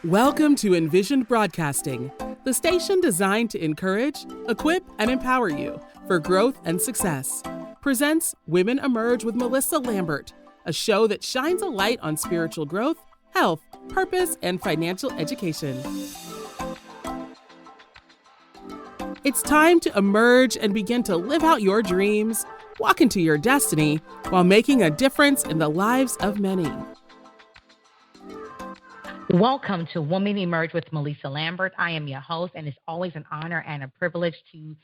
Welcome to Envisioned Broadcasting, the station designed to encourage, equip, and empower you for growth and success. Presents Women Emerge with Mellisa Lambert, a show that shines a light on spiritual growth, health, purpose, and financial education. It's time to emerge and begin to live out your dreams, walk into your destiny, while making a difference in the lives of many. Welcome to Women Emerge with Mellisa Lambert. I am your host, and it's always an honor and a privilege to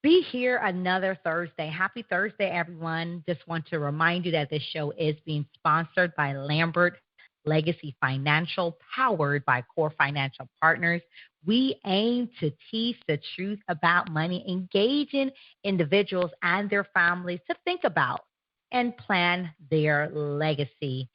be here another Thursday. Happy Thursday, everyone. Just want to remind you that this show is being sponsored by Lambert Legacy Financial, powered by Core Financial Partners. We aim to teach the truth about money, engaging individuals and their families to think about and plan their legacy.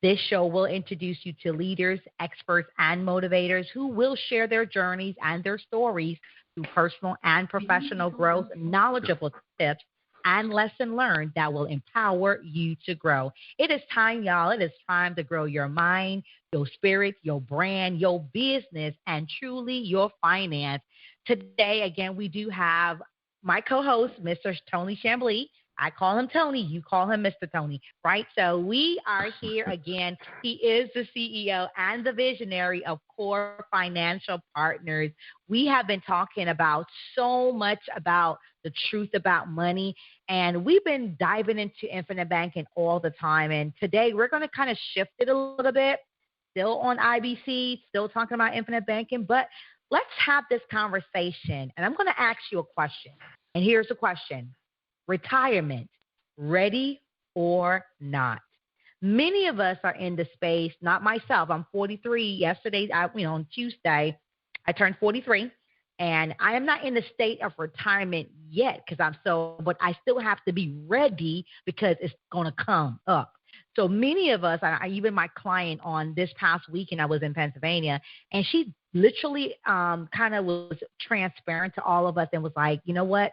This show will introduce you to leaders, experts, and motivators who will share their journeys and their stories through personal and professional growth, knowledgeable tips, and lesson learned that will empower you to grow. It is time, y'all. It is time to grow your mind, your spirit, your brand, your business, and truly your finance. Today, again, we do have my co-host, Mr. Tony Chambly. I call him Tony. You call him Mr. Tony, right? So we are here again. He is the CEO and the visionary of Core Financial Partners. We have been talking about so much about the truth about money, and we've been diving into infinite banking all the time. And today we're going to kind of shift it a little bit, still on IBC, still talking about infinite banking, but let's have this conversation. And I'm going to ask you a question. And here's the question. Retirement, ready or not? Many of us are in the space, not myself. I'm 43. Yesterday, on Tuesday, I turned 43, and I am not in the state of retirement yet but I still have to be ready because it's going to come up. So many of us, even my client on this past weekend, I was in Pennsylvania, and she literally kind of was transparent to all of us and was like, you know what?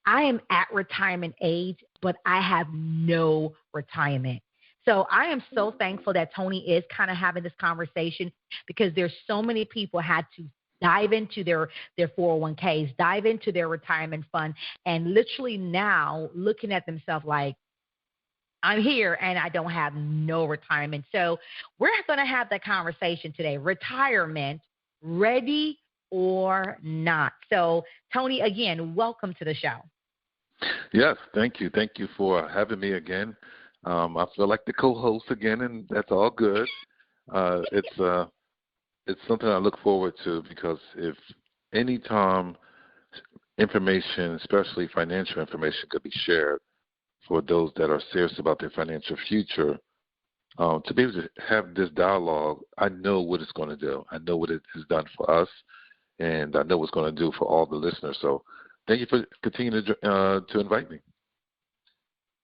I am at retirement age, but I have no retirement. So I am so thankful that Tony is kind of having this conversation because there's so many people had to dive into their 401ks, dive into their retirement fund, and literally now looking at themselves like, I'm here and I don't have no retirement. So we're going to have that conversation today. Retirement, ready or not. So, Tony, again, welcome to the show. Yes, thank you. Thank you for having me again. I feel like the co-host again, and that's all good. It's something I look forward to because if any time information, especially financial information, could be shared for those that are serious about their financial future, to be able to have this dialogue, I know what it's going to do. I know what it has done for us. And I know what's going to do for all the listeners. So thank you for continuing to invite me.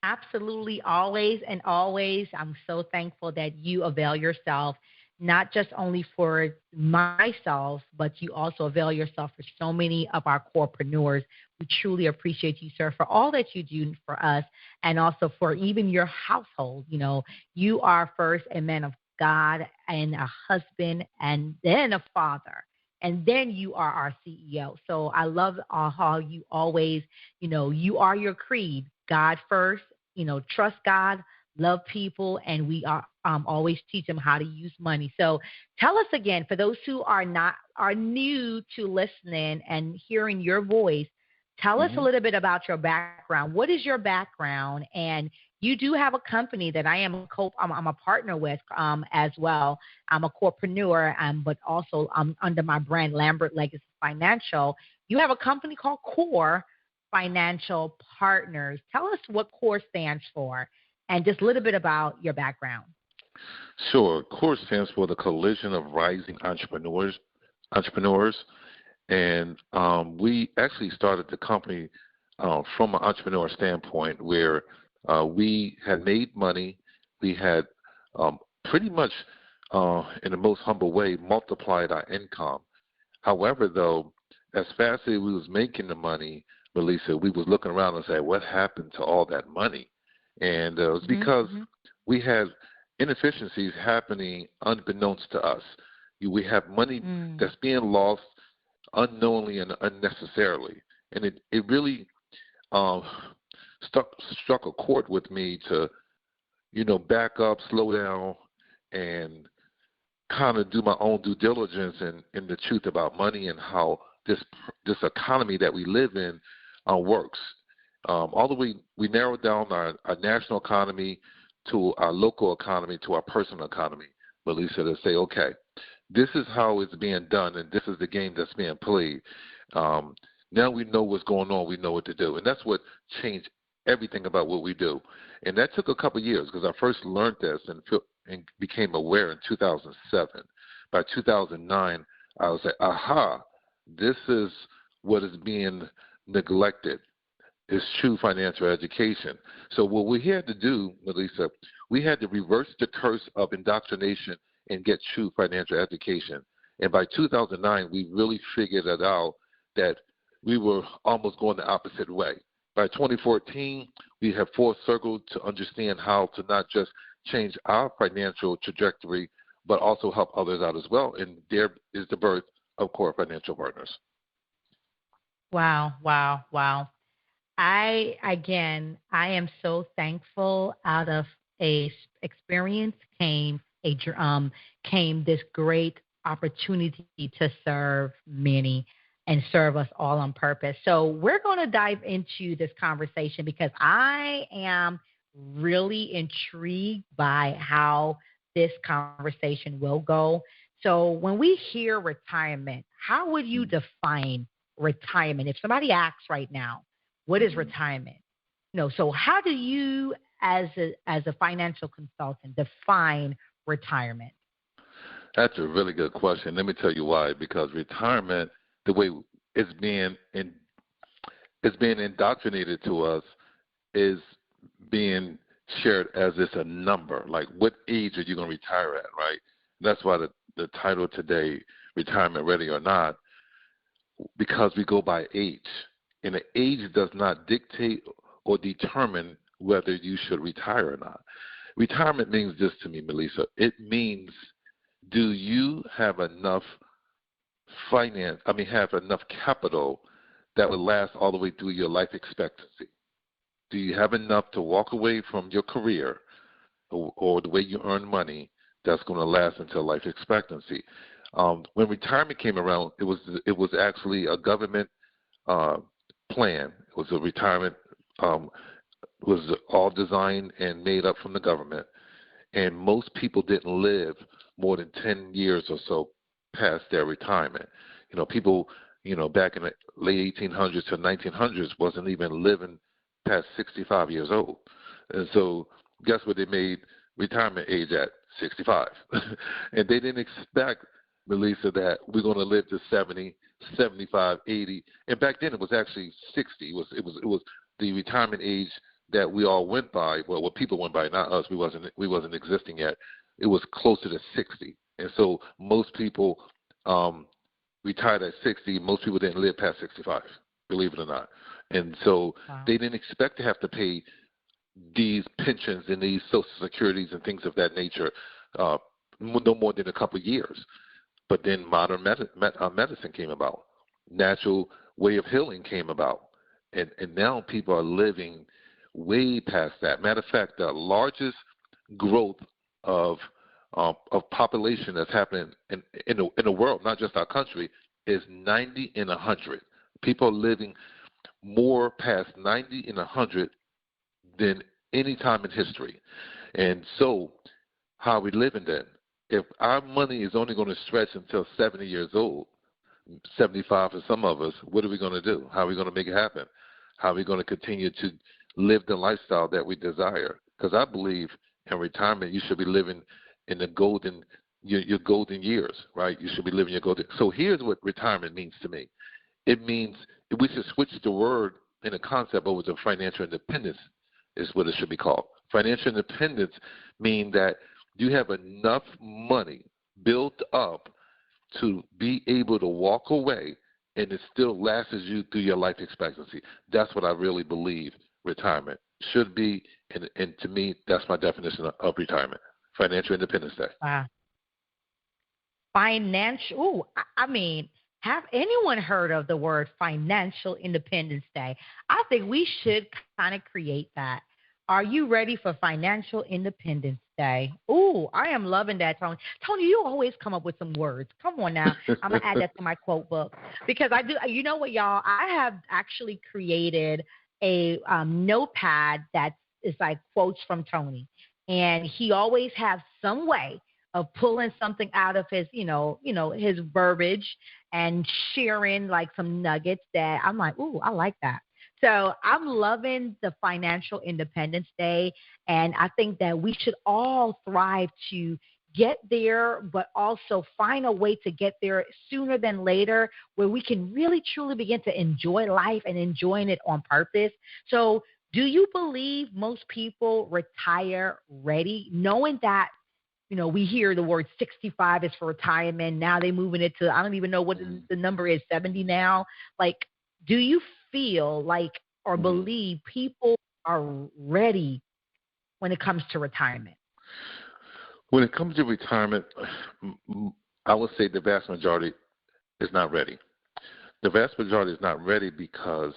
Absolutely, always and always. I'm so thankful that you avail yourself, not just only for myself, but you also avail yourself for so many of our corepreneurs. We truly appreciate you, sir, for all that you do for us and also for even your household. You know, you are first a man of God and a husband and then a father. And then you are our CEO. So I love how you always, you are your creed. God first, trust God, love people, and we are always teach them how to use money. So tell us again, for those who are new to listening and hearing your voice, tell us a little bit about your background. What is your background? And you do have a company that I'm a partner with as well. I'm a corepreneur, but also under my brand, Lambert Legacy Financial. You have a company called Core Financial Partners. Tell us what Core stands for and just a little bit about your background. Sure. Core stands for the Coalition of Rising Entrepreneurs. And we actually started the company from an entrepreneur standpoint where we had made money. We had pretty much, in the most humble way, multiplied our income. However, though, as fast as we was making the money, Mellisa, we was looking around and saying, what happened to all that money? And it was because we had inefficiencies happening unbeknownst to us. We have money that's being lost unknowingly and unnecessarily. And it really struck a chord with me to, back up, slow down, and kind of do my own due diligence in the truth about money and how this economy that we live in works. All the way, we narrowed down our national economy to our local economy to our personal economy, Mellisa, to say, okay, this is how it's being done, and this is the game that's being played. Now we know what's going on. We know what to do. And that's what changed everything about what we do. And that took a couple of years because I first learned this and became aware in 2007. By 2009, I was like, aha, this is what is being neglected, is true financial education. So what we had to do, Mellisa, we had to reverse the curse of indoctrination and get true financial education. And by 2009, we really figured it out that we were almost going the opposite way. By 2014, we have full circle to understand how to not just change our financial trajectory, but also help others out as well. And there is the birth of Core Financial Partners. Wow. I am so thankful. Out of a experience came this great opportunity to serve many and serve us all on purpose. So we're going to dive into this conversation because I am really intrigued by how this conversation will go. So when we hear retirement, how would you define retirement? If somebody asks right now, what is retirement? So how do you, as a financial consultant, define retirement? That's a really good question. Let me tell you why. Because retirement, the way it's being indoctrinated to us, is being shared as it's a number. Like, what age are you going to retire at, right? That's why the title today, Retirement Ready or Not, because we go by age. And the age does not dictate or determine whether you should retire or not. Retirement means this to me, Mellisa. It means, do you have enough have enough capital that will last all the way through your life expectancy? Do you have enough to walk away from your career or the way you earn money that's going to last until life expectancy? When retirement came around, it was actually a government plan. It was a retirement was all designed and made up from the government, and most people didn't live more than 10 years or so past their retirement. People, back in the late 1800s to 1900s wasn't even living past 65 years old. And so guess what they made retirement age at? 65. And they didn't expect, Mellisa, that we're going to live to 70, 75, 80. And back then it was actually 60. It was the retirement age that we all went by. Well, what people went by, not us. We wasn't existing yet. It was closer to 60. And so most people retired at 60. Most people didn't live past 65, believe it or not. And so They didn't expect to have to pay these pensions and these Social Securities and things of that nature no more than a couple of years. But then modern medicine came about. Natural way of healing came about. And now people are living way past that. Matter of fact, the largest growth of population that's happening in the world, not just our country, is 90 and 100. People are living more past 90 and 100 than any time in history. And so how are we living then? If our money is only going to stretch until 70 years old, 75 for some of us, what are we going to do? How are we going to make it happen? How are we going to continue to live the lifestyle that we desire? Because I believe in retirement, you should be living in the your golden years, right? You should be living your golden. So here's what retirement means to me. It means we should switch the word and the concept over to financial independence is what it should be called. Financial independence means that you have enough money built up to be able to walk away and it still lasts you through your life expectancy. That's what I really believe retirement should be, and to me, that's my definition of retirement, financial independence day. Wow. Financial. Ooh, I mean, have anyone heard of the word Financial Independence Day? I think we should kind of create that. Are you ready for Financial Independence Day? Ooh, I am loving that, Tony. Tony, you always come up with some words. Come on now. I'm going to add that to my quote book because I do. You know what, y'all? I have actually created a notepad that is like quotes from Tony. And he always has some way of pulling something out of his, his verbiage and sharing like some nuggets that I'm like, ooh, I like that. So I'm loving the Financial Independence Day, and I think that we should all thrive to get there, but also find a way to get there sooner than later, where we can really truly begin to enjoy life and enjoying it on purpose. So, do you believe most people retire ready, knowing that we hear the word 65 is for retirement. Now they're moving it to, I don't even know what the number is, 70 now. Like, do you feel like or believe people are ready when it comes to retirement? When it comes to retirement, I would say the vast majority is not ready. The vast majority is not ready because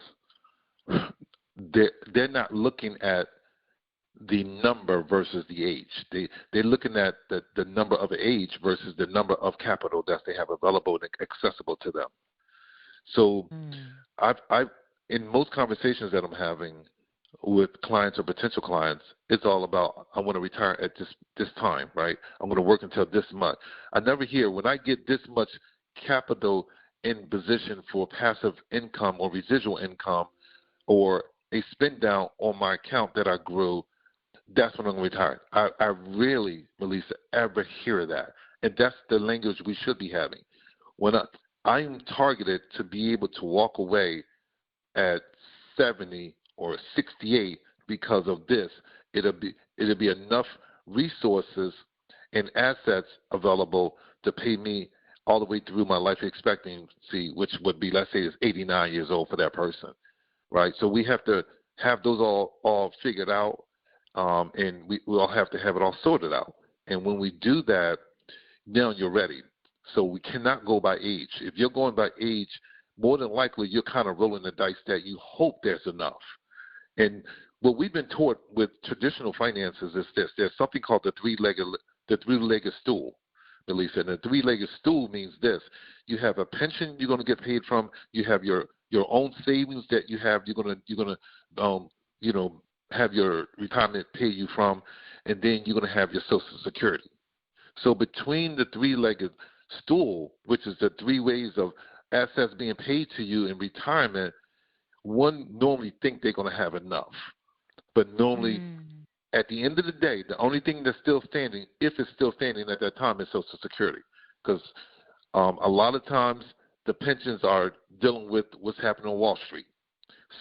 they're not looking at the number versus the age. They're looking at the number of age versus the number of capital that they have available and accessible to them. So I've in most conversations that I'm having with clients or potential clients, it's all about, I want to retire at this time, right? I'm going to work until this month. I never hear, when I get this much capital in position for passive income or residual income or a spend down on my account that I grew, that's when I'm going to retire. I rarely, Mellisa, ever hear that. And that's the language we should be having. When I'm targeted to be able to walk away at 70 or 68 because of this, it'll be enough resources and assets available to pay me all the way through my life expectancy, which would be, let's say, is 89 years old for that person, right? So we have to have those all figured out, and we all have to have it all sorted out. And when we do that, now you're ready. So we cannot go by age. If you're going by age, more than likely you're kind of rolling the dice that you hope there's enough. And what we've been taught with traditional finances is this: there's something called the three-legged stool, Mellisa. And the three-legged stool means this: you have a pension you're going to get paid from, you have your own savings that you're going to have your retirement pay you from, and then you're going to have your Social Security. So between the three-legged stool, which is the three ways of assets being paid to you in retirement, one normally think they're going to have enough. But normally, at the end of the day, the only thing that's still standing, if it's still standing at that time, is Social Security. Because a lot of times the pensions are dealing with what's happening on Wall Street.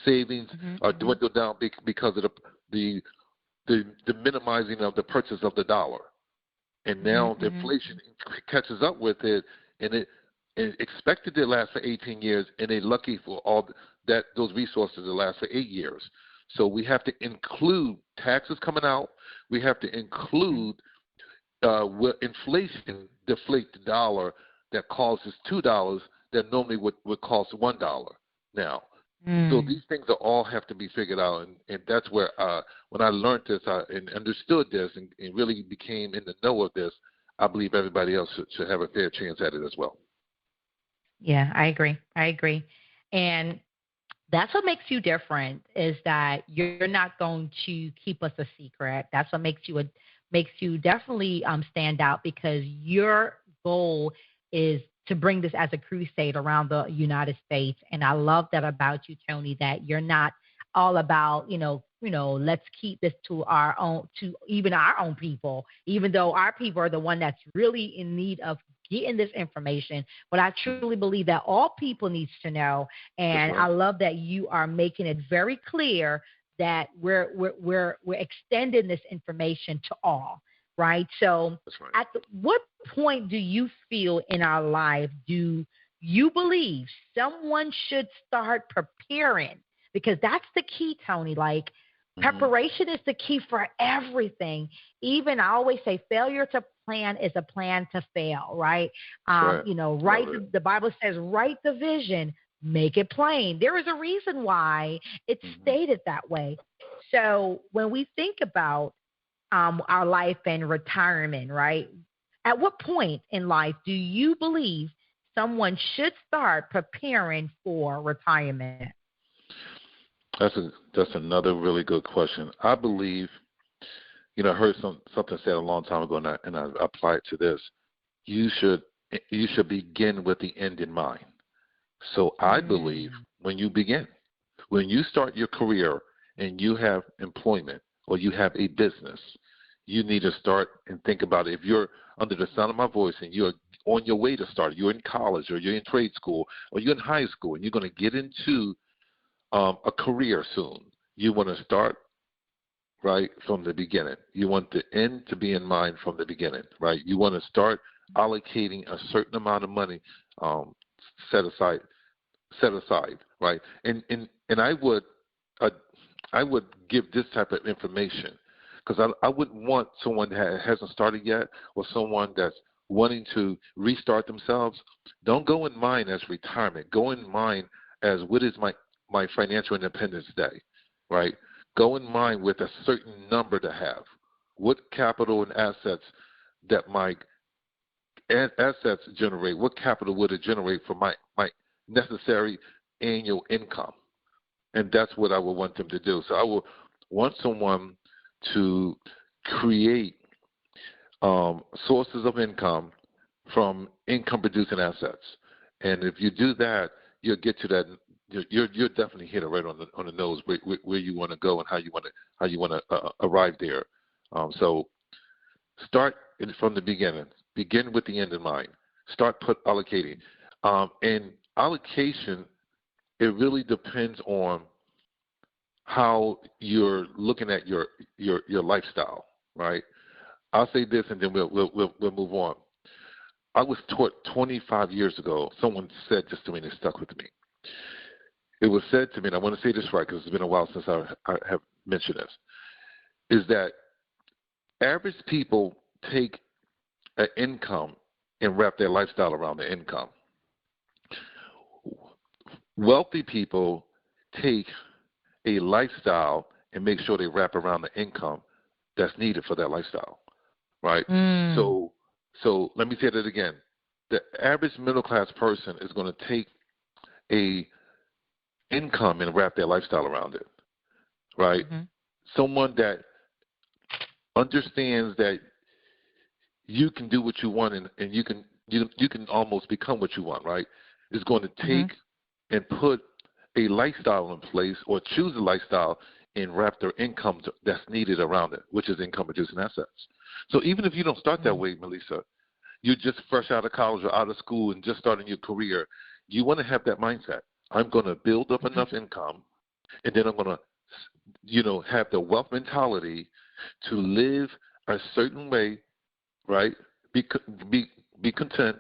Savings are dwindled down because of the minimizing of the purchase of the dollar. And now the inflation catches up with it, and it expected to last for 18 years, and they're lucky for all those resources to last for 8 years. So we have to include taxes coming out. We have to include where inflation deflate the dollar that causes $2 that normally would cost $1 now. So these things all have to be figured out, and that's where when I learned this and understood this and really became in the know of this, I believe everybody else should have a fair chance at it as well. Yeah, I agree. And that's what makes you different, is that you're not going to keep us a secret. That's what makes you definitely stand out, because your goal is to bring this as a crusade around the United States. And I love that about you, Tony, that you're not all about, let's keep this to even our own people, even though our people are the one that's really in need of getting this information. But I truly believe that all people needs to know. And I love that you are making it very clear that we're extending this information to all. Right. So at what point do you feel in our life do you believe someone should start preparing? Because that's the key, Tony. Like, Preparation is the key for everything. Even I always say failure to plan is a plan to fail, right? Right. The Bible says, write the vision, make it plain. There is a reason why it's stated that way. So when we think about our life and retirement, right? At what point in life do you believe someone should start preparing for retirement? That's another really good question. I believe, I heard something said a long time ago, and I apply it to this. You should begin with the end in mind. So I believe when you start your career and you have employment or you have a business, you need to start and think about it. If you're under the sound of my voice and you're on your way to start, you're in college or you're in trade school or you're in high school and you're going to get into a career soon, you want to start right from the beginning. You want the end to be in mind from the beginning, right? You want to start allocating a certain amount of money set aside, right? And I would give this type of information because I wouldn't want someone that hasn't started yet or someone that's wanting to restart themselves. Don't go in mind as retirement. Go in mind as what is my financial independence day, right? Go in mind with a certain number to have. What capital and assets that my assets generate, what capital would it generate for my necessary annual income? And that's what I would want them to do. So I would want someone to create sources of income from income-producing assets. And if you do that, you'll get to that. You're definitely hit it right on the nose where you want to go and how you want to arrive there. So start from the beginning. Begin with the end in mind. Start allocating. And allocation, it really depends on how you're looking at your lifestyle, right? I'll say this, and then we'll move on. I was taught 25 years ago. Someone said this to me, and it stuck with me. It was said to me, and I want to say this right because it's been a while since I have mentioned this, is that average people take an income and wrap their lifestyle around the income. Wealthy people take a lifestyle and make sure they wrap around the income that's needed for that lifestyle, right? So let me say that again. The average middle-class person is going to take a income and wrap their lifestyle around it, right? Someone that understands that you can do what you want and you can almost become what you want, right? Is going to take and put a lifestyle in place or choose a lifestyle and wrap their income that's needed around it, which is income-producing assets. So even if you don't start that way, Mellisa, you're just fresh out of college or out of school and just starting your career, you want to have that mindset. I'm going to build up enough income, and then I'm going to, have the wealth mentality to live a certain way, right? Be content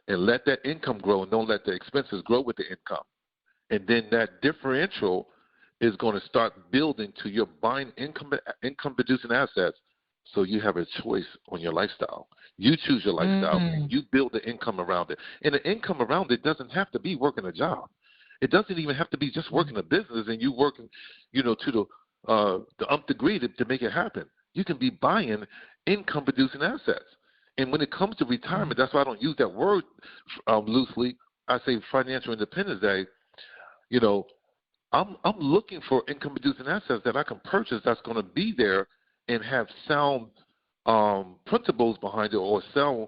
and let that income grow and don't let the expenses grow with the income. And then that differential is going to start building to your buying income-producing assets so you have a choice on your lifestyle. You choose your lifestyle, and you build the income around it. And the income around it doesn't have to be working a job. It doesn't even have to be just working a business and you working, to the nth degree to make it happen. You can be buying income-producing assets. And when it comes to retirement, that's why I don't use that word loosely. I say financial independence day. I'm looking for income-producing assets that I can purchase that's going to be there and have sound principles behind it or sound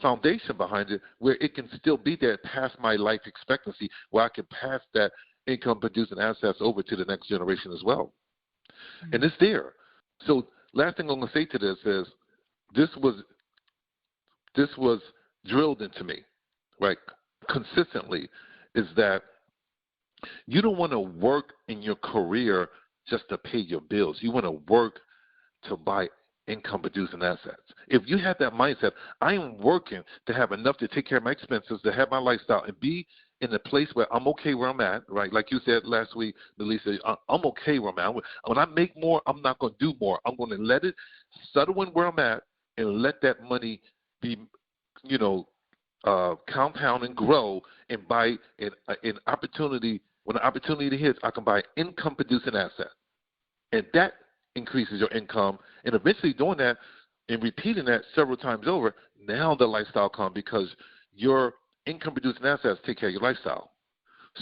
foundation behind it where it can still be there past my life expectancy, where I can pass that income-producing assets over to the next generation as well. And it's there. So last thing I'm going to say to this is this was drilled into me, right, consistently, is that you don't want to work in your career just to pay your bills. You want to work to buy income-producing assets. If you have that mindset, I am working to have enough to take care of my expenses, to have my lifestyle, and be in a place where I'm okay where I'm at, right? Like you said last week, Mellisa, I'm okay where I'm at. When I make more, I'm not going to do more. I'm going to let it settle in where I'm at and let that money be, compound and grow and buy an opportunity. When an opportunity hits, I can buy income-producing asset. And that increases your income. And eventually doing that and repeating that several times over, now the lifestyle comes because your income-producing assets take care of your lifestyle.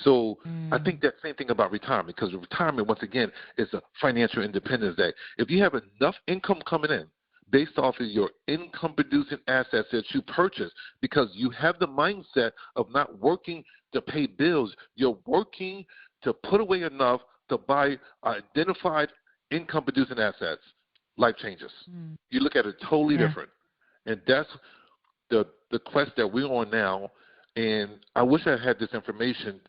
So I think that same thing about retirement, because retirement, once again, is a financial independence day. If you have enough income coming in based off of your income-producing assets that you purchase, because you have the mindset of not working to pay bills, you're working to put away enough to buy identified income-producing assets, life changes. You look at it totally different. And that's the quest that we're on now. And I wish I had this information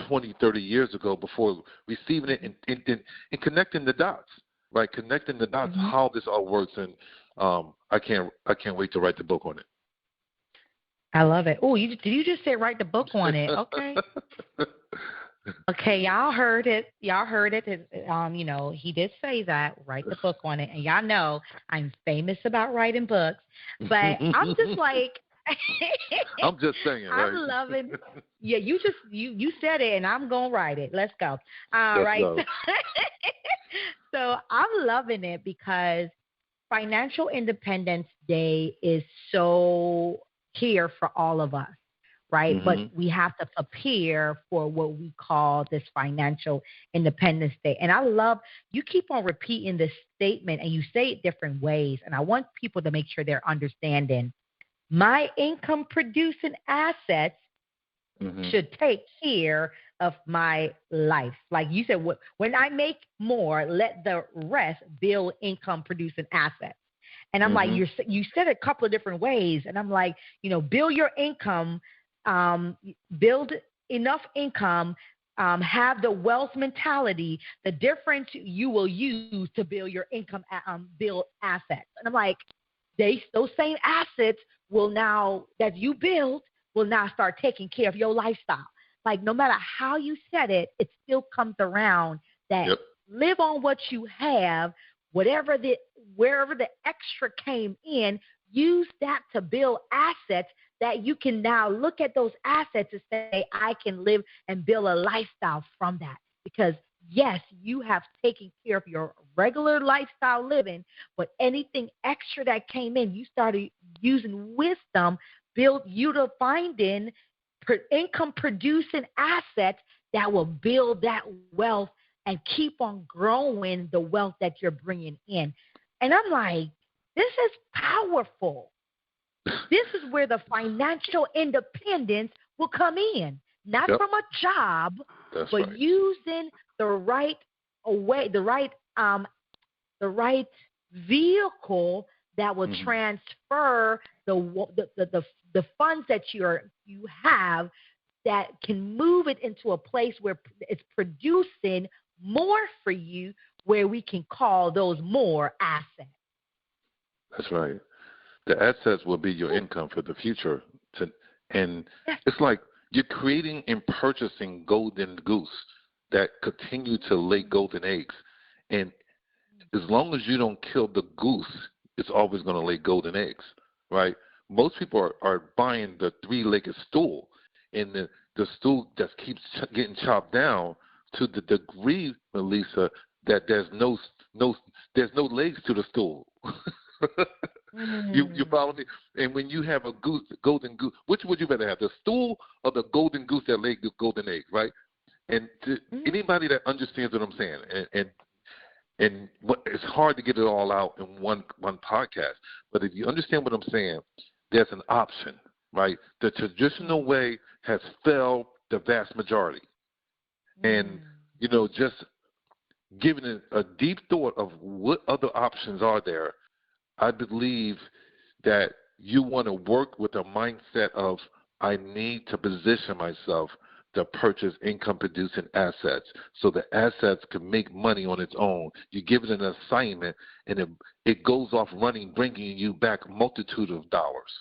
20, 30 years ago before receiving it and connecting the dots, right? Connecting the dots, how this all works. And I can't wait to write the book on it. I love it. Oh, did you just say write the book on it? Okay. Okay, y'all heard it. He did say that, write the book on it. And y'all know I'm famous about writing books. But I'm just like, I'm just saying, right? I'm loving. Yeah, you said it, and I'm gonna write it. Let's go. All right. So I'm loving it because Financial Independence Day is so here for all of us, right? But we have to prepare for what we call this Financial Independence Day. And I love you keep on repeating this statement, and you say it different ways. And I want people to make sure they're understanding. My income-producing assets should take care of my life. Like you said, when I make more, let the rest build income-producing assets. And I'm like, you said it a couple of different ways. And I'm like, build your income, build enough income, have the wealth mentality. The difference you will use to build your income, build assets. And I'm like, those same assets will now, that you build, will now start taking care of your lifestyle. Like no matter how you said it, it still comes around that live on what you have, wherever the extra came in, use that to build assets that you can now look at those assets and say, I can live and build a lifestyle from that. Because yes, you have taken care of your regular lifestyle living, but anything extra that came in, you started using wisdom, build you to finding income producing assets that will build that wealth and keep on growing the wealth that you're bringing in. And I'm like, this is powerful. This is where the financial independence will come in, not from a job, but using the right way, the right vehicle that will transfer the funds that you have, that can move it into a place where it's producing more for you, where we can call those more assets. That's right. The assets will be your income for the future. And it's like you're creating and purchasing golden goose that continue to lay golden eggs. And as long as you don't kill the goose, it's always going to lay golden eggs, right? Most people are buying the three-legged stool, and the stool just keeps getting chopped down to the degree, Mellisa, that there's no legs to the stool. You follow me? And when you have a golden goose, which would you rather have, the stool or the golden goose that laid the golden egg, right? And anybody that understands what I'm saying, and it's hard to get it all out in one podcast, but if you understand what I'm saying, there's an option, right? The traditional way has failed the vast majority. And, just giving it a deep thought of what other options are there, I believe that you want to work with a mindset of, I need to position myself to purchase income-producing assets so the assets can make money on its own. You give it an assignment, and it goes off running, bringing you back a multitude of dollars,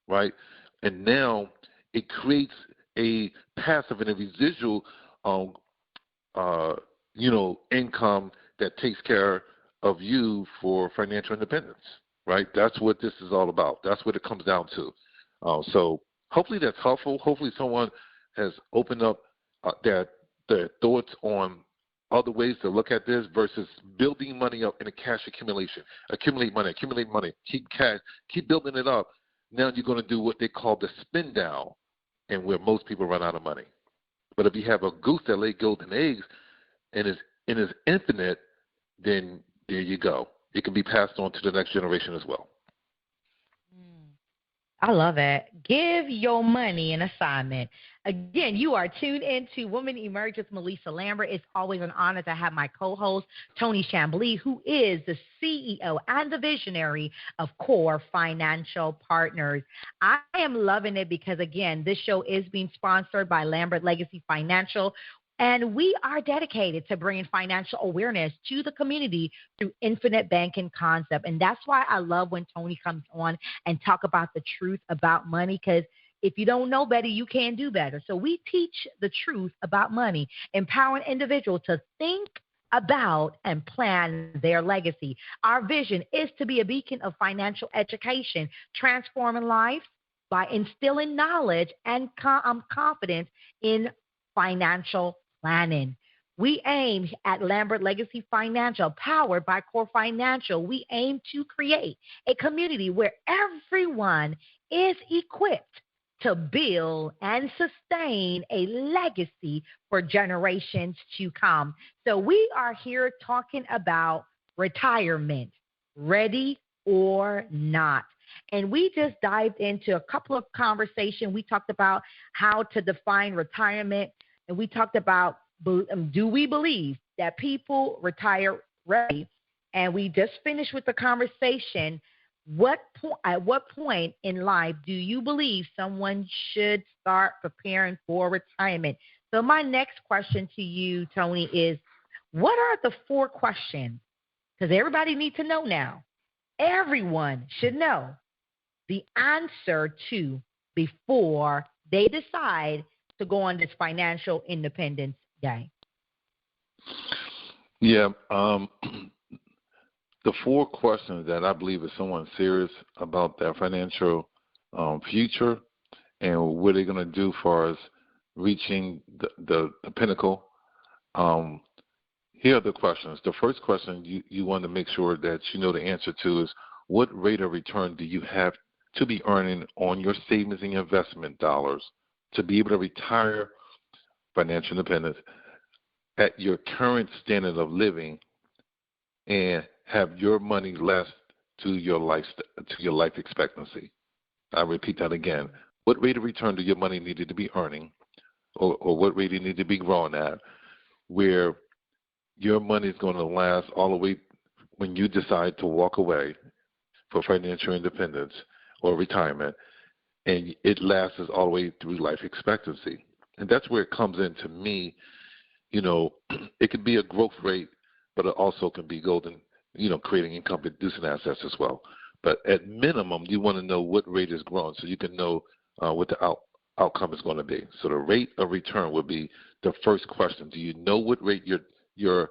right? And now it creates a passive and a residual, income that takes care of you for financial independence, right? That's what this is all about. That's what it comes down to. So hopefully that's helpful. Hopefully someone has opened up their thoughts on other ways to look at this versus building money up in a cash accumulation. Accumulate money, keep cash, keep building it up. Now you're going to do what they call the spin down, and where most people run out of money. But if you have a goose that lays golden eggs and is infinite, then there you go. It can be passed on to the next generation as well. I love it. Give your money an assignment. Again, you are tuned into Women Emerge with Mellisa Lambert. It's always an honor to have my co-host, Tony Chambly, who is the CEO and the visionary of Core Financial Partners. I am loving it because, again, this show is being sponsored by Lambert Legacy Financial, and we are dedicated to bringing financial awareness to the community through infinite banking concept. And that's why I love when Tony comes on and talk about the truth about money, because if you don't know better, you can do better. So we teach the truth about money, empowering individuals to think about and plan their legacy. Our vision is to be a beacon of financial education, transforming lives by instilling knowledge and confidence in financial planning. We aim at Lambert Legacy Financial, powered by Core Financial. We aim to create a community where everyone is equipped to build and sustain a legacy for generations to come. So we are here talking about retirement, ready or not. And we just dived into a couple of conversations. We talked about how to define retirement, and we talked about, do we believe that people retire ready? And we just finished with the conversation. At what point in life do you believe someone should start preparing for retirement? So my next question to you, Tony, is what are the 4 questions? Because everybody needs to know now. Everyone should know the answer to before they decide to go on this financial independence day. Yeah. The 4 questions that I believe if someone's serious about their financial future and what they're going to do for us reaching the pinnacle, here are the questions. The first question you want to make sure that you know the answer to is, what rate of return do you have to be earning on your savings and investment dollars to be able to retire financial independence at your current standard of living and have your money last to your life expectancy? I repeat that again. What rate of return do your money need to be earning, or what rate do you need to be growing at, where your money is going to last all the way when you decide to walk away for financial independence or retirement, and it lasts us all the way through life expectancy? And that's where it comes in to me. It could be a growth rate, but it also can be golden, creating income-producing assets as well. But at minimum, you want to know what rate is growing so you can know what the outcome is going to be. So the rate of return would be the first question. Do you know what rate your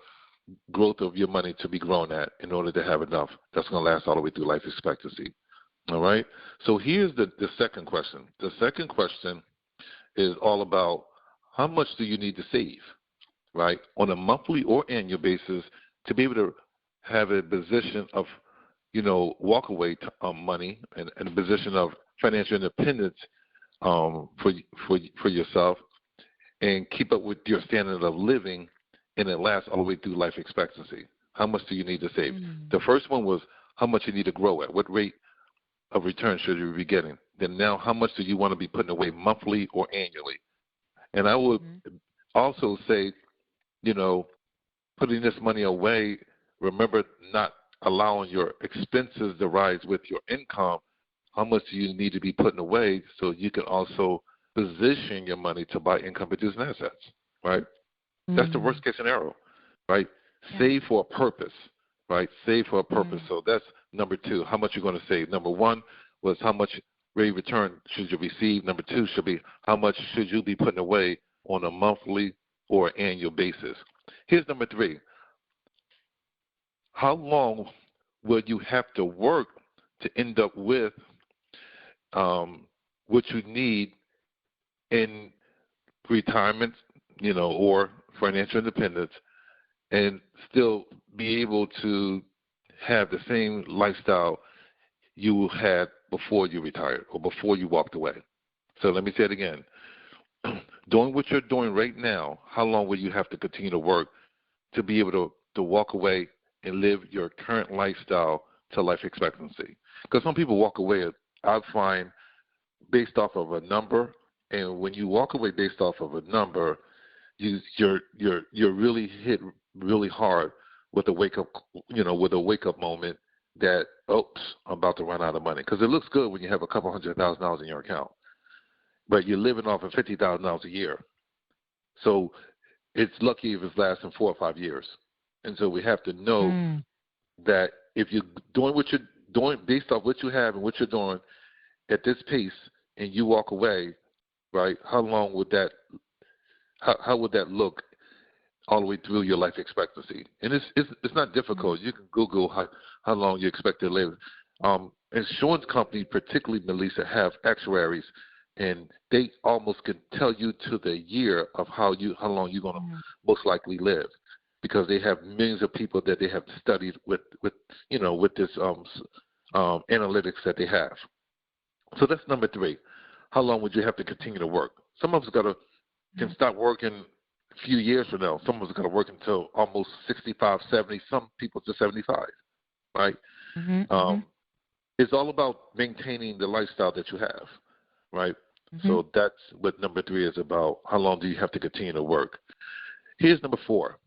growth of your money to be growing at in order to have enough that's going to last all the way through life expectancy? All right? So here's the second question. The second question is all about how much do you need to save, right, on a monthly or annual basis to be able to have a position of, walk away money and a position of financial independence for yourself and keep up with your standard of living, and it lasts all the way through life expectancy. How much do you need to save? The first one was how much you need to grow at. What rate of return should you be getting? Then now, how much do you want to be putting away monthly or annually? And I would also say, putting this money away, remember not allowing your expenses to rise with your income. How much do you need to be putting away so you can also position your money to buy income-producing assets, right? That's the worst-case scenario, right? Yeah. Save for a purpose, right? Save for a purpose. So that's number 2, how much you're going to save. Number 1 was how much rate of return should you receive? Number 2 should be how much should you be putting away on a monthly or annual basis? Here's number 3. How long will you have to work to end up with what you need in retirement, or financial independence, and still be able to have the same lifestyle you had before you retired or before you walked away? So let me say it again. Doing what you're doing right now, how long will you have to continue to work to be able to walk away and live your current lifestyle to life expectancy? Because some people walk away, I find, based off of a number, and when you walk away based off of a number, you're really hit really hard with a wake up moment that, oops, I'm about to run out of money. Because it looks good when you have a couple $100,000 in your account, but you're living off of $50,000 a year. So it's lucky if it's lasting 4 or 5 years. And so we have to know that if you're doing what you're doing based off what you have and what you're doing at this pace, and you walk away, right? How long would that? How would that look all the way through your life expectancy? And it's not difficult. You can Google how long you expect to live. Insurance companies, particularly Mellisa, have actuaries, and they almost can tell you to the year of how long you're going to most likely live, because they have millions of people that they have studied with this analytics that they have. So that's number 3. How long would you have to continue to work? Some of us can start working a few years from now. Some of us got to work until almost 65, 70. Some people to 75, right? It's all about maintaining the lifestyle that you have, right? So that's what number 3 is about. How long do you have to continue to work? Here's number 4.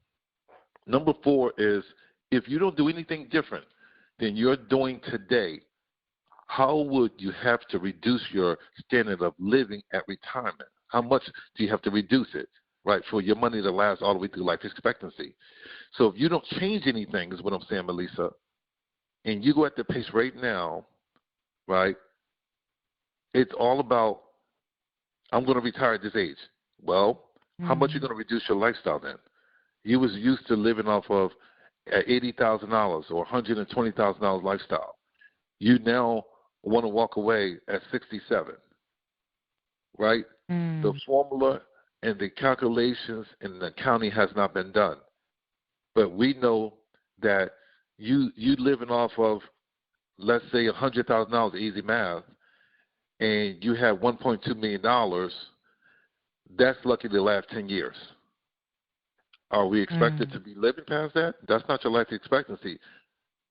Number 4 is, if you don't do anything different than you're doing today, how would you have to reduce your standard of living at retirement? How much do you have to reduce it, right, for your money to last all the way through life expectancy? So if you don't change anything, is what I'm saying, Mellisa, and you go at the pace right now, right, it's all about, I'm going to retire at this age. Well, how much are you going to reduce your lifestyle then? You was used to living off of $80,000 or $120,000 lifestyle. You now want to walk away at 67, right? The formula and the calculations and the accounting has not been done. But we know that you living off of, let's say, $100,000, easy math, and you have $1.2 million, that's lucky to last 10 years. Are we expected to be living past that? That's not your life expectancy.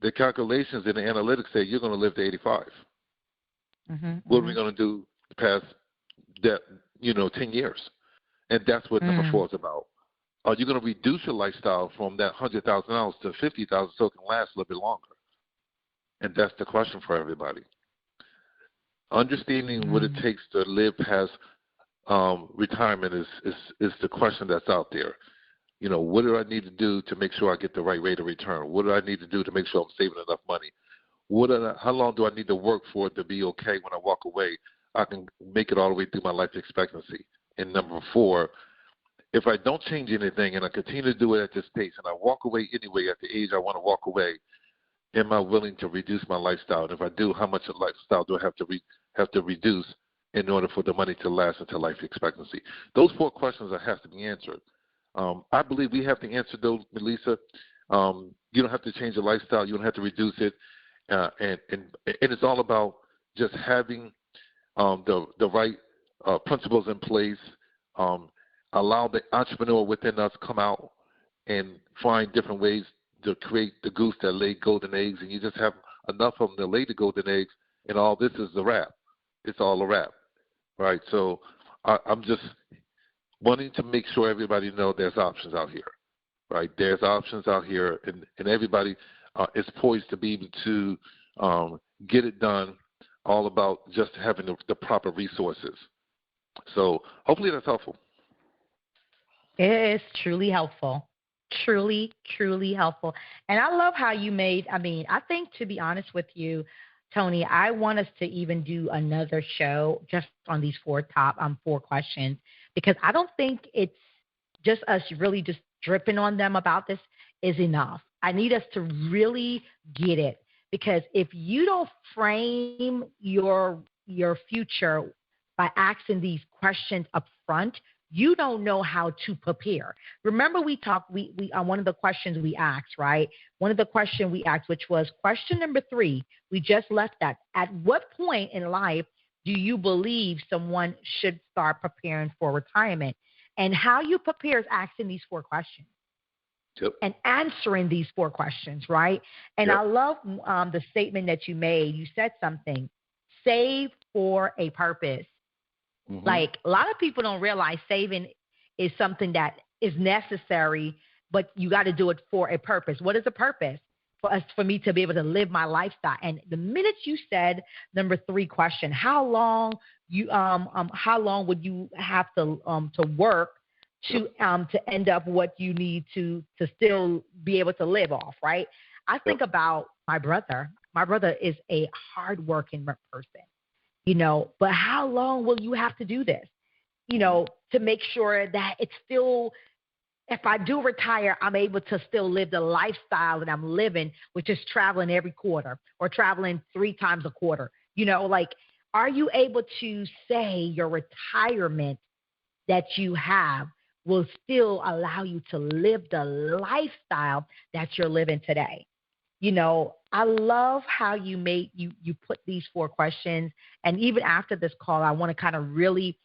The calculations and the analytics say you're going to live to 85. What are we going to do past that, 10 years? And that's what number 4 is about. Are you going to reduce your lifestyle from that $100,000 to $50,000 so it can last a little bit longer? And that's the question for everybody. Understanding what it takes to live past retirement is the question that's out there. What do I need to do to make sure I get the right rate of return? What do I need to do to make sure I'm saving enough money? How long do I need to work for it to be okay when I walk away? I can make it all the way through my life expectancy. And number 4, if I don't change anything and I continue to do it at this pace and I walk away anyway at the age I want to walk away, am I willing to reduce my lifestyle? And if I do, how much of lifestyle do I have to reduce in order for the money to last until life expectancy? Those 4 questions have to be answered. I believe we have to answer those, Mellisa. You don't have to change your lifestyle. You don't have to reduce it. And it's all about just having the right principles in place. Allow the entrepreneur within us come out and find different ways to create the goose that laid golden eggs. And you just have enough of them to lay the golden eggs, and all this is a wrap. It's all a wrap, right? So I'm just wanting to make sure everybody know there's options out here, right? There's options out here, and everybody is poised to be able to get it done, all about just having the proper resources. So hopefully that's helpful. It is truly helpful. Truly, truly helpful. And I love how you I think, to be honest with you, Tony, I want us to even do another show just on these four questions, because I don't think it's just us really just dripping on them about this is enough. I need us to really get it, because if you don't frame your future by asking these questions up front, you don't know how to prepare. Remember, we talked, we on one of the questions we asked, right? One of the questions we asked, which was question number 3, we just left that. At what point in life do you believe someone should start preparing for retirement? And how you prepare is asking these 4 questions. Yep. And answering these 4 questions, right? And Yep. I love the statement that you made. You said something, save for a purpose. Mm-hmm. Like, a lot of people don't realize saving is something that is necessary, but you got to do it for a purpose. What is the purpose? For me to be able to live my lifestyle. And the minute you said number 3 question, how long would you have to work to end up what you need to still be able to live off, right? I think about my brother. My brother is a hardworking person, but how long will you have to do this, to make sure that it's still, if I do retire, I'm able to still live the lifestyle that I'm living, which is traveling every quarter or traveling 3 times a quarter. Are you able to say your retirement that you have will still allow you to live the lifestyle that you're living today? I love how you put these 4 questions. And even after this call, I want to kind of really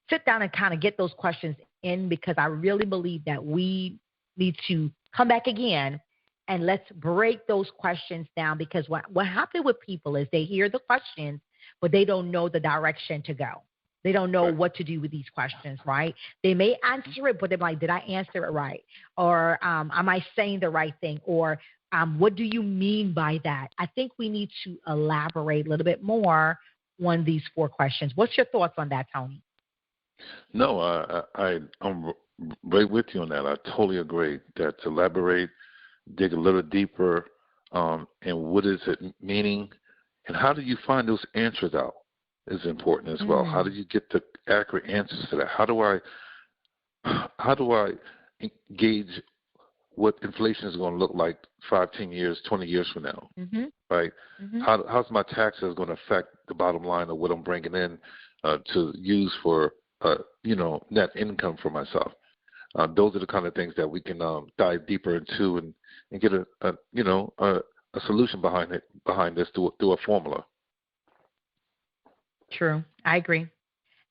sit down and kind of get those questions in, because I really believe that we need to come back again and let's break those questions down, because what happens with people is they hear the questions, but they don't know the direction to go. They don't know what to do with these questions, right? They may answer it, but they're like, did I answer it right? Or am I saying the right thing? Or what do you mean by that? I think we need to elaborate a little bit more on these 4 questions. What's your thoughts on that, Tony? No, I'm right with you on that. I totally agree that to elaborate, dig a little deeper, and what is it meaning, and how do you find those answers out is important as well. How do you get the accurate answers to that? How do I gauge what inflation is going to look like 5, 10 years, 20 years from now, right? How's my taxes going to affect the bottom line of what I'm bringing in to use for, net income for myself? Those are the kind of things that we can dive deeper into and get a solution behind this through a formula. True. I agree.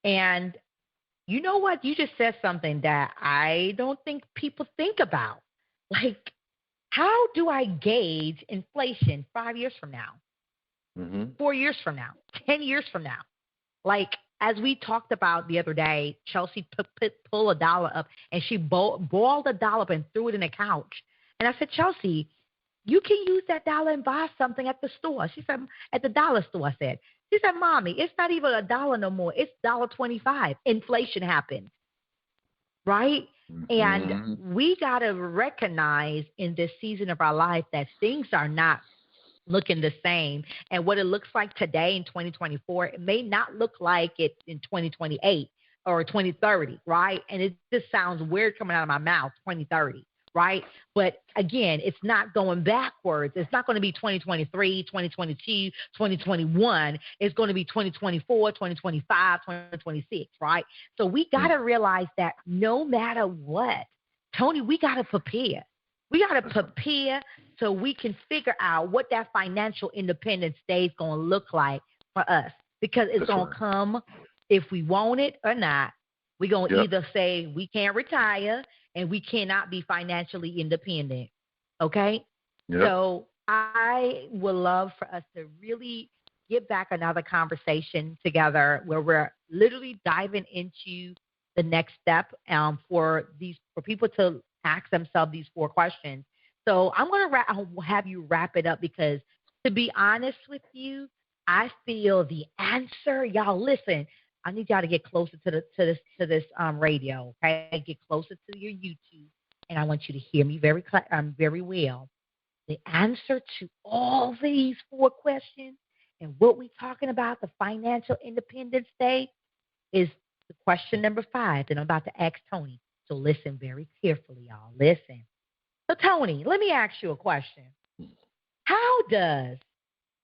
And you know what? You just said something that I don't think people think about. Like, how do I gauge inflation 5 years from now, 4 years from now, 10 years from now? Like, as we talked about the other day, Chelsea pulled a dollar up, and she boiled a dollar up and threw it in the couch. And I said, Chelsea, you can use that dollar and buy something at the store. She said, at the dollar store, I said. She said, Mommy, it's not even a dollar no more. It's $1.25. Inflation happens, right? And we got to recognize in this season of our life that things are not looking the same. And what it looks like today in 2024, it may not look like it in 2028 or 2030, right? And it just sounds weird coming out of my mouth, 2030, right? But again, it's not going backwards. It's not going to be 2023, 2022, 2021. It's going to be 2024, 2025, 2026, right? So we got to realize that no matter what, Tony, we got to prepare. We got to prepare so we can figure out what that financial independence day is going to look like for us, because it's going to come if we want it or not. We're going to either say we can't retire and we cannot be financially independent, okay? Yep. So I would love for us to really get back another conversation together where we're literally diving into the next step for people to ask themselves these 4 questions. So I'm going to have you wrap it up, because to be honest with you, I feel the answer. Y'all listen. I need y'all to get closer to this radio, okay? Get closer to your YouTube, and I want you to hear me very well. The answer to all these 4 questions And what we talking about, the financial independence day, is the question number 5 that I'm about to ask Tony. So listen very carefully, y'all. Listen. So Tony, let me ask you a question. How does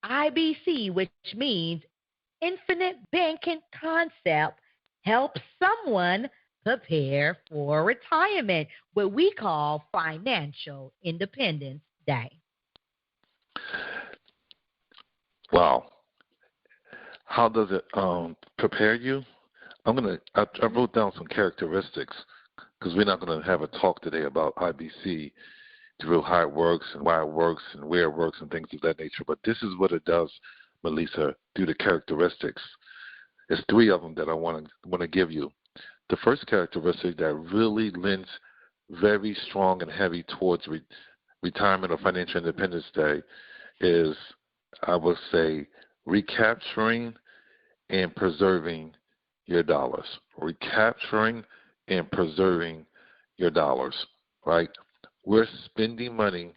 IBC, which means infinite banking concept, help someone prepare for retirement, what we call Financial Independence Day? Wow. How does it prepare you? I wrote down some characteristics because we're not going to have a talk today about IBC, through how it works and why it works and where it works and things of that nature. But this is what it does, Mellisa, through the characteristics. There's 3 of them that I want to give you. The first characteristic that really lends very strong and heavy towards retirement or financial independence day is, I would say, recapturing and preserving your dollars. Recapturing and preserving your dollars, right? We're spending money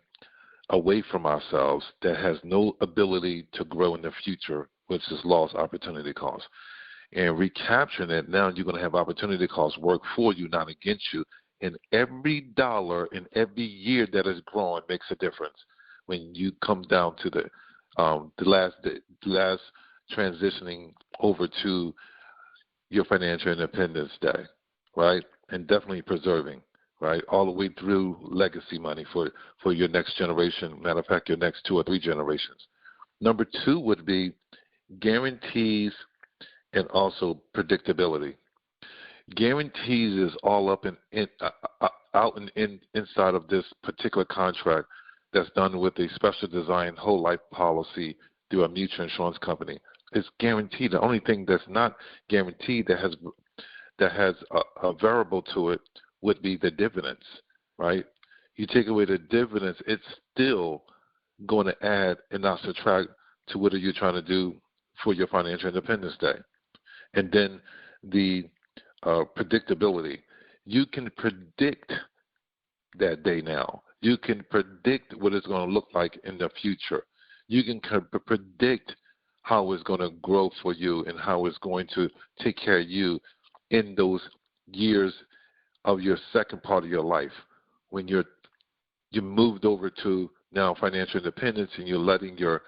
away from ourselves that has no ability to grow in the future, which is lost opportunity cost. And recapturing it, now you're going to have opportunity costs work for you, not against you. And every dollar in every year that is growing makes a difference when you come down to the last transitioning over to your financial independence day, right? And definitely preserving, right? All the way through legacy money for your next generation. Matter of fact, your next 2 or 3 generations. Number 2 would be guarantees and also predictability. Guarantees is all up inside of this particular contract that's done with a special design whole life policy through a mutual insurance company. It's guaranteed. The only thing that's not guaranteed that has a variable to it would be the dividends, right? You take away the dividends, it's still going to add and not subtract to what you're trying to do for your financial independence day. And then the predictability. You can predict that day now. You can predict what it's going to look like in the future. You can predict how it's going to grow for you and how it's going to take care of you in those years of your second part of your life when you moved over to now financial independence and you're letting your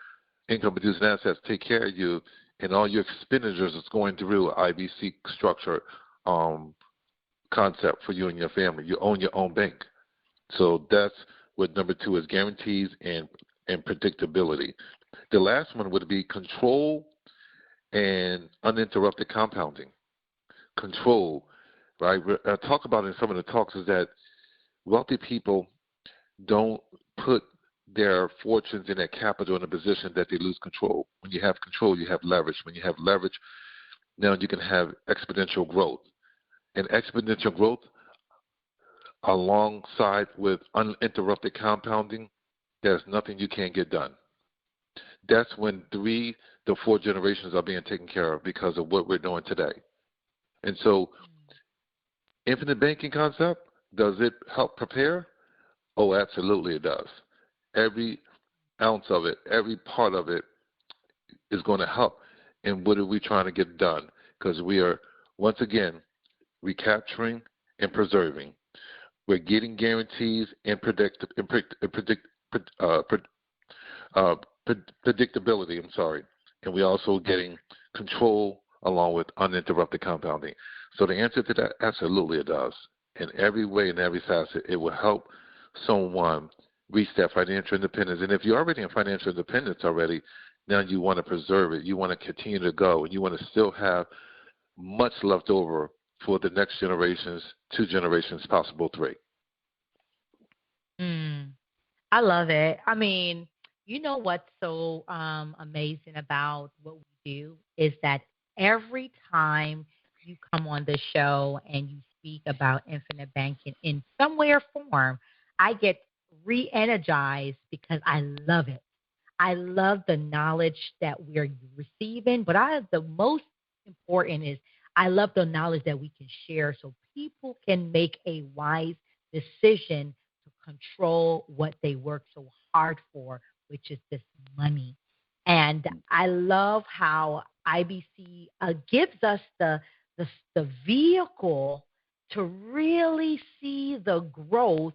income producing assets take care of you, and all your expenditures is going through IBC structure concept for you and your family. You own your own bank. So that's what number 2 is, guarantees and predictability. The last one would be control and uninterrupted compounding. Control, right? I talk about in some of the talks is that wealthy people don't put their fortunes and their capital in a position that they lose control. When you have control, you have leverage. When you have leverage, now you can have exponential growth. And exponential growth alongside with uninterrupted compounding, there's nothing you can't get done. That's when 3 to 4 generations are being taken care of because of what we're doing today. And so infinite banking concept, does it help prepare? Oh, absolutely it does. Every ounce of it, every part of it is going to help. And what are we trying to get done? Because we are, once again, recapturing and preserving. We're getting guarantees and predictability. And we're also getting control along with uninterrupted compounding. So the answer to that, absolutely it does. In every way, in every facet, it will help someone reach that financial independence. And if you're already in financial independence already, now you want to preserve it. You want to continue to go, and you want to still have much left over for the next generations, 2 generations, possible 3. I love it. I mean, you know what's so amazing about what we do is that every time you come on the show and you speak about infinite banking in some way or form, I get re-energized because I love it. I love the knowledge that we're receiving, but the most important is I love the knowledge that we can share so people can make a wise decision to control what they work so hard for, which is this money. And I love how IBC gives us the vehicle to really see the growth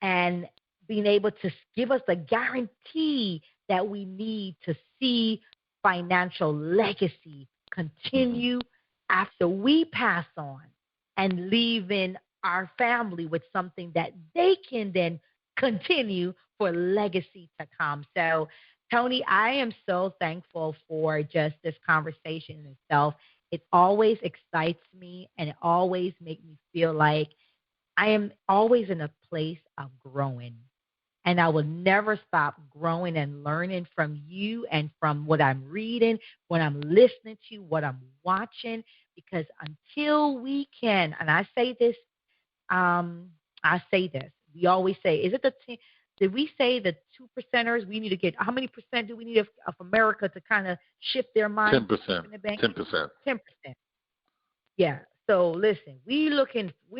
and being able to give us the guarantee that we need to see financial legacy continue after we pass on and leaving our family with something that they can then continue for legacy to come. So, Tony, I am so thankful for just this conversation in itself. It always excites me and it always makes me feel like I am always in a place of growing. And I will never stop growing and learning from you and from what I'm reading, what I'm listening to, what I'm watching. Because until we can, and I say this, we always say, is it did we say the 2%ers, we need to get, how many percent do we need of America to kind of shift their mind? 10%. 10%. 10%. Yeah. So listen, we're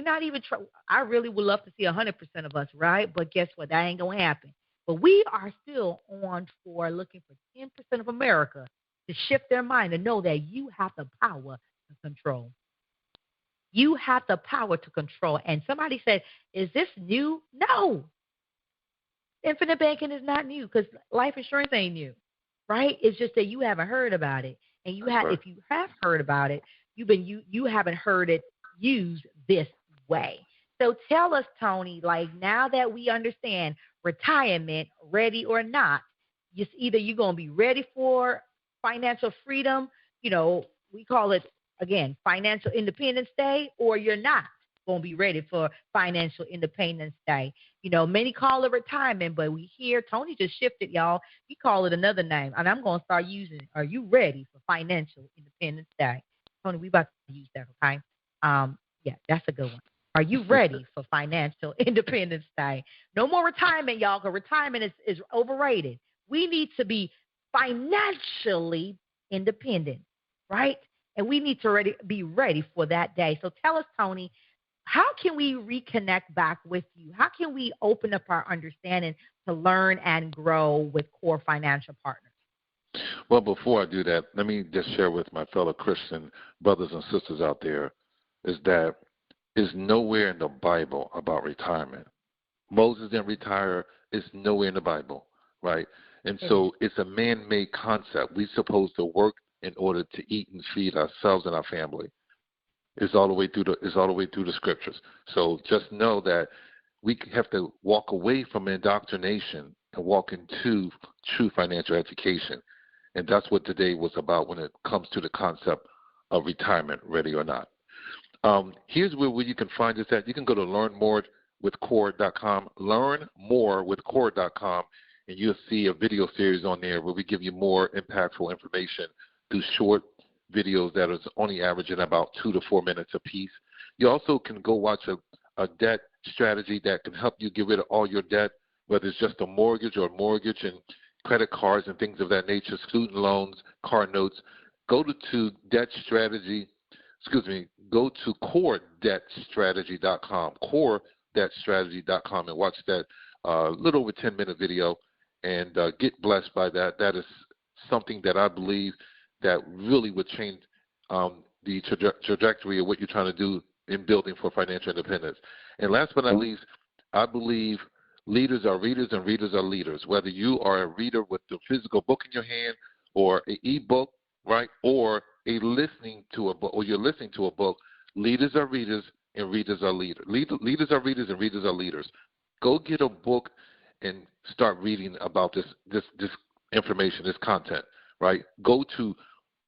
not even I really would love to see 100% of us, right? But guess what? That ain't going to happen. But we are still on for looking for 10% of America to shift their mind and know that you have the power to control. You have the power to control. And somebody said, is this new? No. Infinite banking is not new because life insurance ain't new, right? It's just that you haven't heard about it. And if you have heard about it, you haven't heard it used this way. So tell us, Tony, like now that we understand retirement, ready or not, either you're going to be ready for financial freedom, we call it, again, financial independence day, or you're not going to be ready for financial independence day. Many call it retirement, but we hear Tony just shifted, y'all. He call it another name, and I'm going to start using it. Are you ready for financial independence day? Tony, we about to use that, okay? Yeah, that's a good one. Are you ready for financial independence day? No more retirement, y'all, because retirement is overrated. We need to be financially independent, right? And we need to be ready for that day. So tell us, Tony, how can we reconnect back with you? How can we open up our understanding to learn and grow with core financial partners? Well, before I do that, let me just share with my fellow Christian brothers and sisters out there is that is nowhere in the Bible about retirement. Moses didn't retire. It's nowhere in the Bible, right? And so it's a man-made concept. We're supposed to work in order to eat and feed ourselves and our family. It's all the way through the scriptures. So just know that we have to walk away from indoctrination and walk into true financial education. And that's what today was about when it comes to the concept of retirement, ready or not. Here's where you can find us at. You can go to learnmorewithcore.com, learnmorewithcore.com, and you'll see a video series on there where we give you more impactful information through short videos that is only averaging about 2 to 4 minutes a piece. You also can go watch a debt strategy that can help you get rid of all your debt, whether it's just a mortgage and credit cards and things of that nature, student loans, car notes. Go to coredebtstrategy.com, coredebtstrategy.com, and watch that little over 10-minute video and get blessed by that. That is something that I believe that really would change the trajectory of what you're trying to do in building for financial independence. And last but not least, I believe leaders are readers and readers are leaders. Whether you are a reader with the physical book in your hand or an e-book, right, or you're listening to a book, leaders are readers and readers are leaders. Leaders are readers and readers are leaders. Go get a book and start reading about this information, this content, right? Go to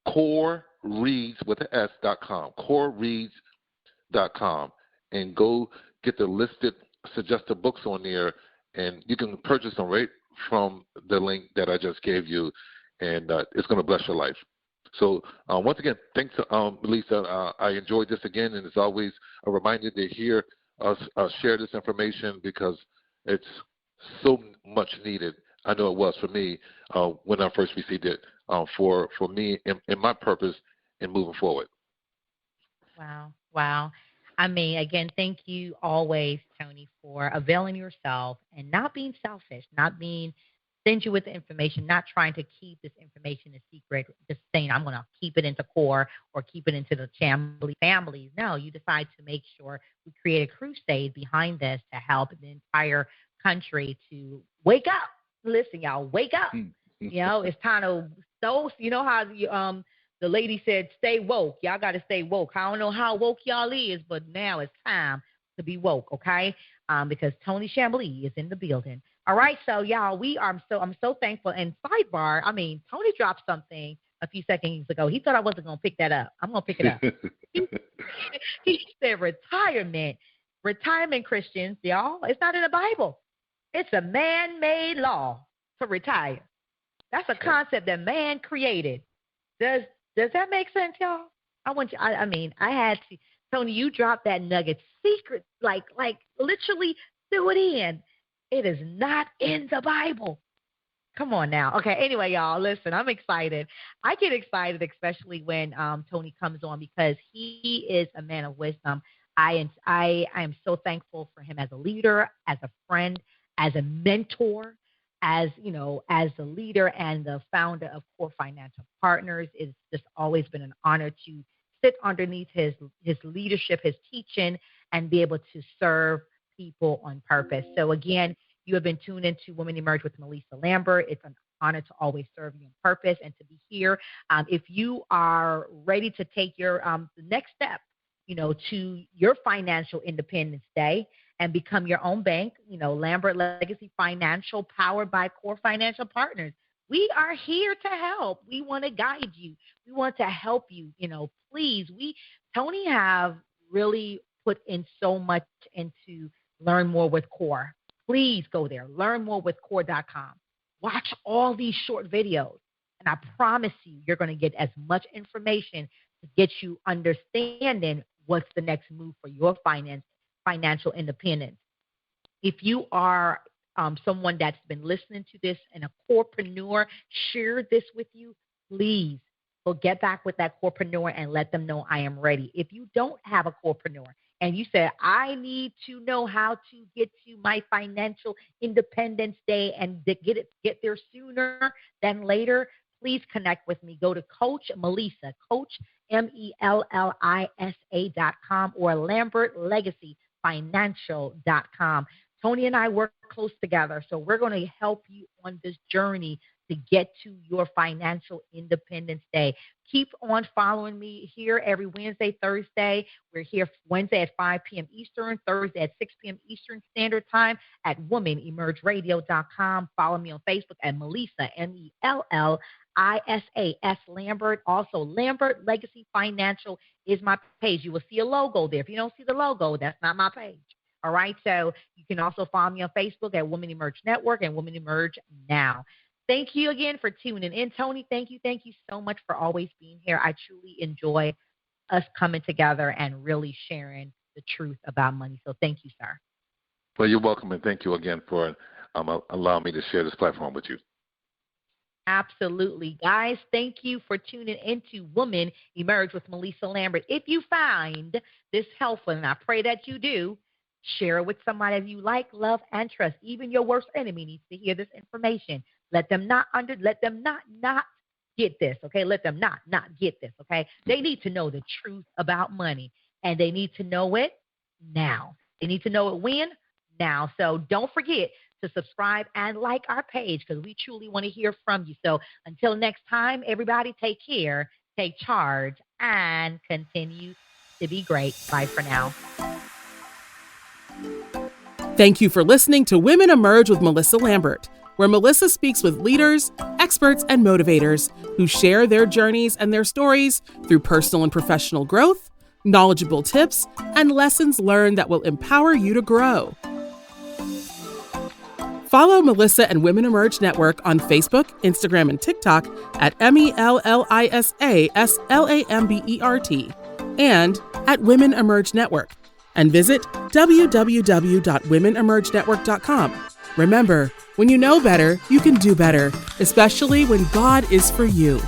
corereads.com, corereads.com, and go get the listed suggested books on there, and you can purchase them right from the link that I just gave you, and it's going to bless your life. So once again, thanks, Mellisa. I enjoyed this again, and it's always a reminder to hear us share this information because it's so much needed. I know it was for me when I first received it for me and my purpose in moving forward. Wow. I mean, again, thank you always, Tony, for availing yourself and not being selfish, not being send you with the information, not trying to keep this information a secret, just saying I'm going to keep it into core or keep it into the families. No, you decide to make sure we create a crusade behind this to help the entire country to wake up. Listen, y'all, wake up. It's time to, how the lady said, stay woke. Y'all got to stay woke. I don't know how woke y'all is, but now it's time to be woke, okay? Because Tony Chambly is in the building. All right, so y'all, I'm so thankful. And sidebar, Tony dropped something a few seconds ago. He thought I wasn't going to pick that up. I'm going to pick it up. He said retirement Christians, y'all, it's not in the Bible. It's a man-made law to retire. That's a concept that man created. Does that make sense, y'all? I had to. Tony, you dropped that nugget secret, like literally threw it in. It is not in the Bible. Come on now. Okay, anyway, y'all, listen, I'm excited. I get excited, especially when Tony comes on, because he is a man of wisdom. I am so thankful for him as a leader, as a friend, as a mentor, as the leader and the founder of Core Financial Partners. It's just always been an honor to sit underneath his leadership, his teaching, and be able to serve people on purpose. So again, you have been tuned into Women Emerge with Mellisa Lambert. It's an honor to always serve you on purpose and to be here. If you are ready to take your the next step, to your financial independence day and become your own bank, Lambert Legacy Financial, powered by Core Financial Partners. We are here to help. We want to guide you. We want to help you. Please, Tony have really put in so much into Learn More with Core. Please go there, learnmorewithcore.com. Watch all these short videos, and I promise you're going to get as much information to get you understanding what's the next move for your financial independence. If you are someone that's been listening to this and a corepreneur, share this with you, please go get back with that corepreneur and let them know I am ready. If you don't have a corepreneur and you say, I need to know how to get to my financial independence day and get there sooner than later, please connect with me. Go to Coach Mellisa, Coach Mellisa.com, or LambertLegacyFinancial.com. Tony and I work close together, so we're going to help you on this journey to get to your financial independence day. Keep on following me here every Wednesday, Thursday. We're here Wednesday at 5 p.m. Eastern, Thursday at 6 p.m. Eastern Standard Time at WomenEmergeRadio.com. Follow me on Facebook at Mellisa, Mellisas Lambert. Also, Lambert Legacy Financial is my page. You will see a logo there. If you don't see the logo, that's not my page. All right, so you can also follow me on Facebook at Women Emerge Network and Women Emerge Now. Thank you again for tuning in. Tony, thank you so much for always being here. I truly enjoy us coming together and really sharing the truth about money. So thank you, sir. Well, you're welcome, and thank you again for allowing me to share this platform with you. Absolutely. Guys, thank you for tuning into Women Emerge with Mellisa Lambert. If you find this helpful, and I pray that you do, share it with somebody that you like, love, and trust. Even your worst enemy needs to hear this information. Let them not get this, okay? Let them not get this, okay? They need to know the truth about money, and they need to know it now. They need to know it when? Now. So don't forget to subscribe and like our page, because we truly want to hear from you. So until next time, everybody, take care, take charge, and continue to be great. Bye for now. Thank you for listening to Women Emerge with Mellisa Lambert, where Mellisa speaks with leaders, experts, and motivators who share their journeys and their stories through personal and professional growth, knowledgeable tips, and lessons learned that will empower you to grow. Follow Mellisa and Women Emerge Network on Facebook, Instagram, and TikTok at MELLISASLAMBERT and at Women Emerge Network. And visit www.womenemergenetwork.com. Remember, when you know better, you can do better, especially when God is for you.